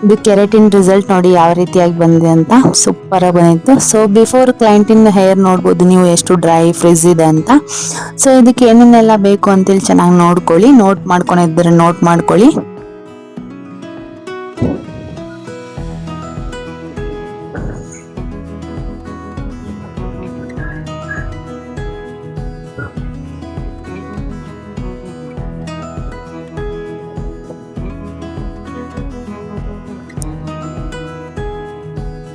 ಇದು keratin result ನೋಡಿ ಯಾವ ರೀತಿಯಾಗಿ ಬಂದಿದೆ ಅಂತ, ಸೂಪರ್ ಆಗಿ ಬಂದಿತ್ತು. ಸೊ ಬಿಫೋರ್ ಕ್ಲೈಂಟಿನ ಹೇರ್ ನೋಡ್ಬೋದು ನೀವು ಎಷ್ಟು ಡ್ರೈ ಫ್ರಿಜ್ ಇದೆ ಅಂತ. ಸೊ ಇದಕ್ಕೆ ಏನೇನೆಲ್ಲ ಬೇಕು ಅಂತೇಳಿ ಚೆನ್ನಾಗಿ ನೋಡ್ಕೊಳ್ಳಿ, ನೋಟ್ ಮಾಡ್ಕೊಂಡಿದ್ರೆ ನೋಟ್ ಮಾಡ್ಕೊಳ್ಳಿ.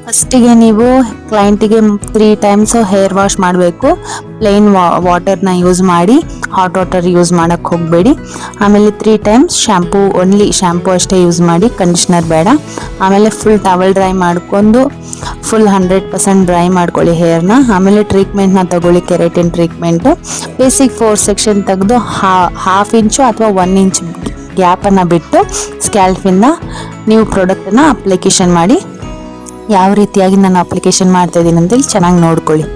ಫಸ್ಟಿಗೆ ನೀವು ಕ್ಲೈಂಟಿಗೆ 3 ಟೈಮ್ಸ್ ಹೇರ್ ವಾಶ್ ಮಾಡಬೇಕು. ಪ್ಲೇನ್ ವಾಟರ್ನ ಯೂಸ್ ಮಾಡಿ, ಹಾಟ್ ವಾಟರ್ ಯೂಸ್ ಮಾಡೋಕ್ಕೆ ಹೋಗಬೇಡಿ. ಆಮೇಲೆ 3 ಟೈಮ್ಸ್ ಶ್ಯಾಂಪೂ, ಓನ್ಲಿ ಶ್ಯಾಂಪೂ ಅಷ್ಟೇ ಯೂಸ್ ಮಾಡಿ, ಕಂಡೀಷ್ನರ್ ಬೇಡ. ಆಮೇಲೆ ಫುಲ್ ಟವಲ್ ಡ್ರೈ ಮಾಡ್ಕೊಂಡು ಫುಲ್ 100% ಡ್ರೈ ಮಾಡ್ಕೊಳ್ಳಿ ಹೇರ್ನ. ಆಮೇಲೆ ಟ್ರೀಟ್ಮೆಂಟ್ನ ತಗೊಳ್ಳಿ, ಕೆರಾಟಿನ್ ಟ್ರೀಟ್ಮೆಂಟು. ಬೇಸಿಕ್ 4 ಸೆಕ್ಷನ್ ತೆಗೆದು ಹಾಫ್ ಇಂಚು ಅಥವಾ 1 ಇಂಚ್ ಗ್ಯಾಪನ್ನು ಬಿಟ್ಟು ಸ್ಕ್ಯಾಲ್ಫಿಂದ ನೀವು ಪ್ರಾಡಕ್ಟನ್ನು ಅಪ್ಲಿಕೇಶನ್ ಮಾಡಿ. ಯಾವ ರೀತಿಯಾಗಿ ನಾನು ಅಪ್ಲಿಕೇಶನ್ ಮಾಡ್ತಾ ಇದ್ದೀನಿ ಅಂತೇಳಿ ಚೆನ್ನಾಗಿ ನೋಡ್ಕೊಳ್ಳಿ.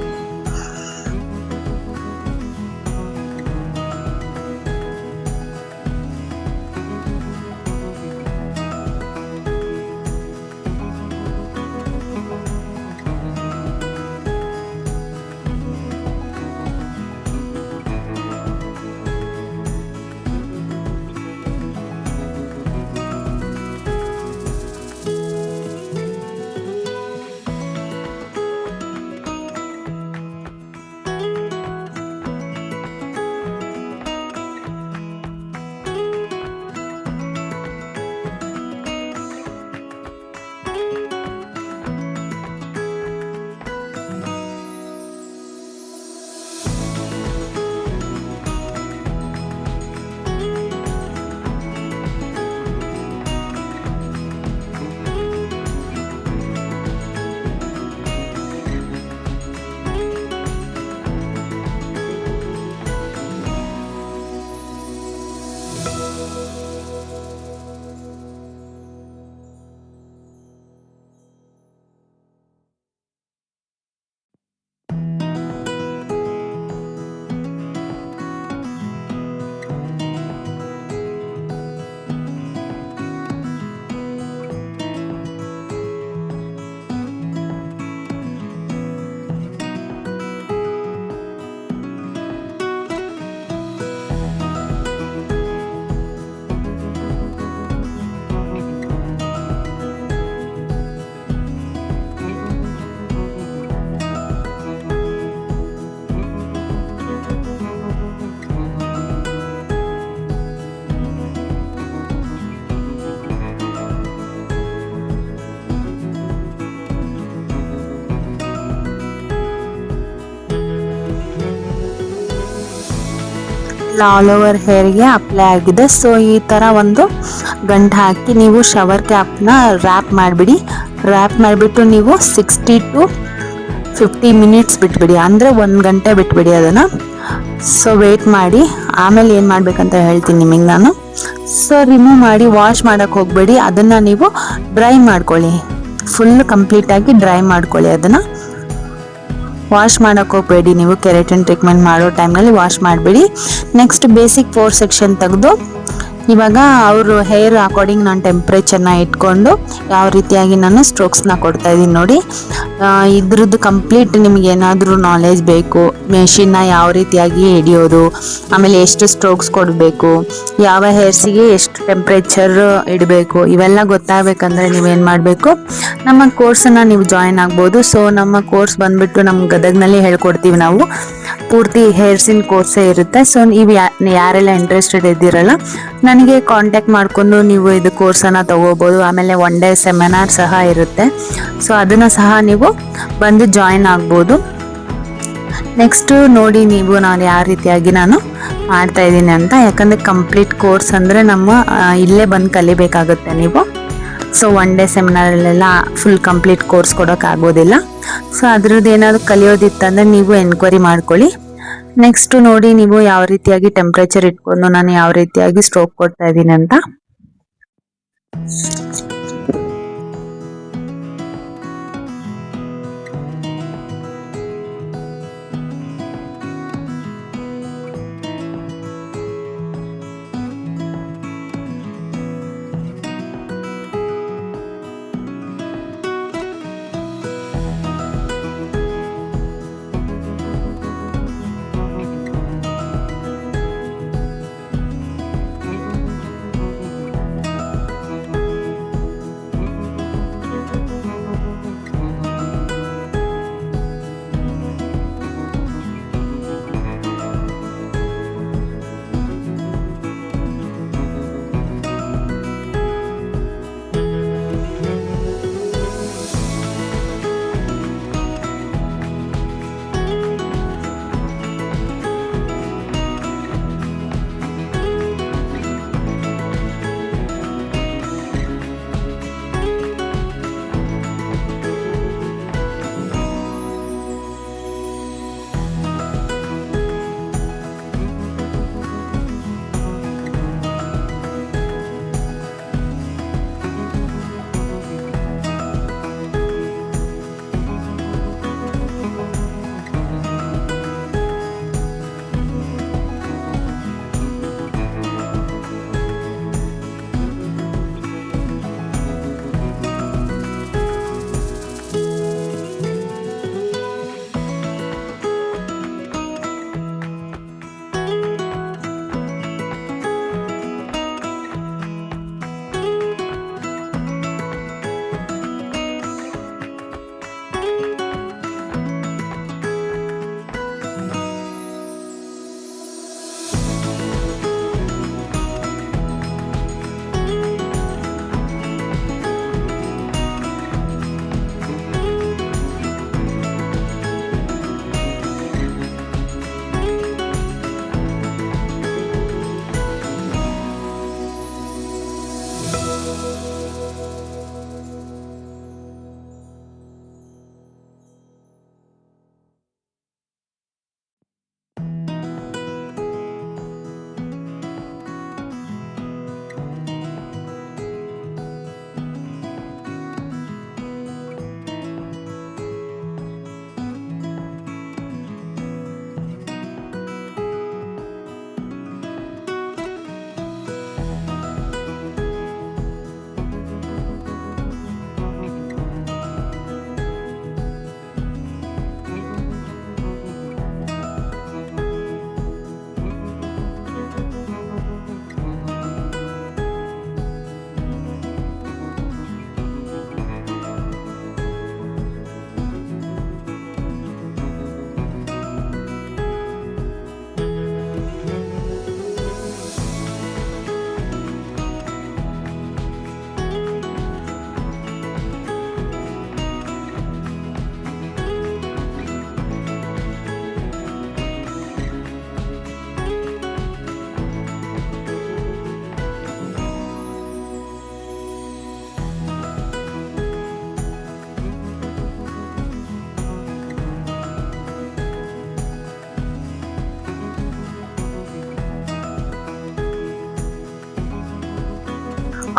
ಆಲ್ ಓವರ್ ಹೇರ್ಗೆ ಅಪ್ಲೈ ಆಗಿದೆ. ಸೊ ಈ ಥರ ಒಂದು ಗಂಟು ಹಾಕಿ ನೀವು ಶವರ್ ಕ್ಯಾಪ್ನ ರ್ಯಾಪ್ ಮಾಡಿಬಿಡಿ. ರ್ಯಾಪ್ ಮಾಡಿಬಿಟ್ಟು ನೀವು 60 to 50 ಮಿನಿಟ್ಸ್ ಬಿಟ್ಬಿಡಿ, ಅಂದರೆ 1 ಗಂಟೆ ಬಿಟ್ಬಿಡಿ ಅದನ್ನು. ಸೊ ವೆಯ್ಟ್ ಮಾಡಿ. ಆಮೇಲೆ ಏನು ಮಾಡಬೇಕಂತ ಹೇಳ್ತೀನಿ ನಿಮಗೆ ನಾನು. ಸೊ ರಿಮೂವ್ ಮಾಡಿ, ವಾಶ್ ಮಾಡೋಕ್ಕೆ ಹೋಗಬೇಡಿ, ಅದನ್ನು ನೀವು ಡ್ರೈ ಮಾಡ್ಕೊಳ್ಳಿ. ಫುಲ್ ಕಂಪ್ಲೀಟಾಗಿ ಡ್ರೈ ಮಾಡ್ಕೊಳ್ಳಿ. ಅದನ್ನು ವಾಶ್ ಮಾಡೋಕ್ಕೆ ಹೋಗಬೇಡಿ ನೀವು. ಕೆರಾಟಿನ್ ಟ್ರೀಟ್ಮೆಂಟ್ ಮಾಡೋ ಟೈಮ್ನಲ್ಲಿ ವಾಶ್ ಮಾಡಬೇಡಿ. ನೆಕ್ಸ್ಟ್ ಬೇಸಿಕ್ 4 ಸೆಕ್ಷನ್ ತೆಗೆದು ಇವಾಗ ಅವರು ಹೇರ್ ಅಕಾರ್ಡಿಂಗ್ ನಾನು ಟೆಂಪ್ರೇಚರ್ನ ಇಟ್ಕೊಂಡು ಯಾವ ರೀತಿಯಾಗಿ ನಾನು ಸ್ಟ್ರೋಕ್ಸ್ನ ಕೊಡ್ತಾ ಇದ್ದೀನಿ ನೋಡಿ. ಇದ್ರದ್ದು ಕಂಪ್ಲೀಟ್ ನಿಮ್ಗೆ ಏನಾದರೂ ನಾಲೆಜ್ ಬೇಕು, ಮೆಷಿನ್ನ ಯಾವ ರೀತಿಯಾಗಿ ಹಿಡಿಯೋದು, ಆಮೇಲೆ ಎಷ್ಟು ಸ್ಟ್ರೋಕ್ಸ್ ಕೊಡಬೇಕು, ಯಾವ ಹೇರ್ಸಿಗೆ ಎಷ್ಟು ಟೆಂಪ್ರೇಚರ್ ಇಡಬೇಕು, ಇವೆಲ್ಲ ಗೊತ್ತಾಗಬೇಕಂದ್ರೆ ನೀವೇನು ಮಾಡಬೇಕು, ನಮ್ಮ ಕೋರ್ಸನ್ನು ನೀವು ಜಾಯಿನ್ ಆಗ್ಬೋದು. ಸೊ ನಮ್ಮ ಕೋರ್ಸ್ ಬಂದುಬಿಟ್ಟು ನಮ್ಮ ಗದಗ್ನಲ್ಲಿ ಹೇಳ್ಕೊಡ್ತೀವಿ ನಾವು. ಪೂರ್ತಿ ಹೇರ್ಸಿನ ಕೋರ್ಸೇ ಇರುತ್ತೆ. ಸೊ ನೀವು ಯಾರೆಲ್ಲ ಇಂಟ್ರೆಸ್ಟೆಡ್ ಇದ್ದೀರಲ್ಲ ನನಗೆ ಕಾಂಟ್ಯಾಕ್ಟ್ ಮಾಡಿಕೊಂಡು ನೀವು ಇದು ಕೋರ್ಸನ್ನು ತಗೋಬೋದು. ಆಮೇಲೆ 1 ಡೇ ಸೆಮಿನಾರ್ ಸಹ ಇರುತ್ತೆ. ಸೊ ಅದನ್ನು ಸಹ ನೀವು ಬಂದು ಜಾಯಿನ್ ಆಗ್ಬೋದು. ನೆಕ್ಸ್ಟು ನೋಡಿ ನೀವು ನಾನು ಯಾವ ರೀತಿಯಾಗಿ ನಾನು ಮಾಡ್ತಾ ಇದ್ದೀನಿ ಅಂತ. ಯಾಕಂದರೆ ಕಂಪ್ಲೀಟ್ ಕೋರ್ಸ್ ಅಂದರೆ ನಮ್ಮ ಇಲ್ಲೇ ಬಂದು ಕಲಿಬೇಕಾಗುತ್ತೆ ನೀವು. ಸೊ 1 ಡೇ ಸೆಮಿನಾರಲ್ಲೆಲ್ಲ ಫುಲ್ ಕಂಪ್ಲೀಟ್ ಕೋರ್ಸ್ ಕೊಡೋಕ್ಕಾಗೋದಿಲ್ಲ. ಸೊ ಅದ್ರದ್ದು ಏನಾದರೂ ಕಲಿಯೋದಿತ್ತಂದರೆ ನೀವು ಎನ್ಕ್ವೈರಿ ಮಾಡ್ಕೊಳ್ಳಿ. ನೆಕ್ಸ್ಟು ನೋಡಿ ನೀವು ಯಾವ ರೀತಿಯಾಗಿ ಟೆಂಪ್ರೇಚರ್ ಇಟ್ಕೊಂಡು ನಾನು ಯಾವ ರೀತಿಯಾಗಿ ಸ್ಟ್ರೋಕ್ ಕೊಡ್ತಾ ಇದ್ದೀನಿ ಅಂತ.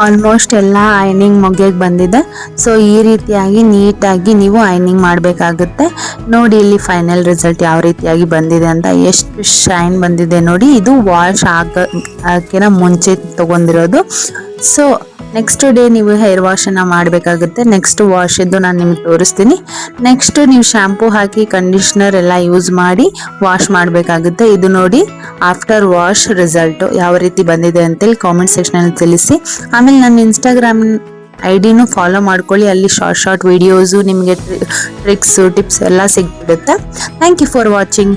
ಆಲ್ಮೋಸ್ಟ್ ಎಲ್ಲ ಐನಿಂಗ್ ಮುಗಿಯಕ್ಕೆ ಬಂದಿದೆ. ಸೊ ಈ ರೀತಿಯಾಗಿ ನೀಟಾಗಿ ನೀವು ಐನಿಂಗ್ ಮಾಡಬೇಕಾಗುತ್ತೆ. ನೋಡಿ ಇಲ್ಲಿ ಫೈನಲ್ ರಿಸಲ್ಟ್ ಯಾವ ರೀತಿಯಾಗಿ ಬಂದಿದೆ ಅಂತ, ಎಷ್ಟು ಶೈನ್ ಬಂದಿದೆ ನೋಡಿ. ಇದು ವಾಶ್ ಹಾಕಿನ ಮುಂಚೆ ತಗೊಂಡಿರೋದು. ಸೊ ನೆಕ್ಸ್ಟ್ ಡೇ ನೀವು ಹೇರ್ ವಾಶನ್ನು ಮಾಡಬೇಕಾಗುತ್ತೆ. ನೆಕ್ಸ್ಟ್ ವಾಶ್ ಇದ್ದು ನಾನು ನಿಮಗೆ ತೋರಿಸ್ತೀನಿ. ನೆಕ್ಸ್ಟ್ ನೀವು ಶಾಂಪೂ ಹಾಕಿ ಕಂಡೀಷ್ನರ್ ಎಲ್ಲ ಯೂಸ್ ಮಾಡಿ ವಾಶ್ ಮಾಡಬೇಕಾಗುತ್ತೆ. ಇದು ನೋಡಿ ಆಫ್ಟರ್ ವಾಶ್ ರಿಸಲ್ಟ್ ಯಾವ ರೀತಿ ಬಂದಿದೆ ಅಂತೇಳಿ ಕಾಮೆಂಟ್ ಸೆಕ್ಷನಲ್ಲಿ ತಿಳಿಸಿ. ಆಮೇಲೆ ನನ್ನ ಇನ್ಸ್ಟಾಗ್ರಾಮ್ ಐಡಿನೂ ಫಾಲೋ ಮಾಡ್ಕೊಳ್ಳಿ. ಅಲ್ಲಿ ಶಾರ್ಟ್ ವಿಡಿಯೋಸು ನಿಮಗೆ ಟ್ರಿಕ್ಸು ಟಿಪ್ಸ್ ಎಲ್ಲ ಸಿಗ್ಬಿಡುತ್ತೆ. Thank you for watching.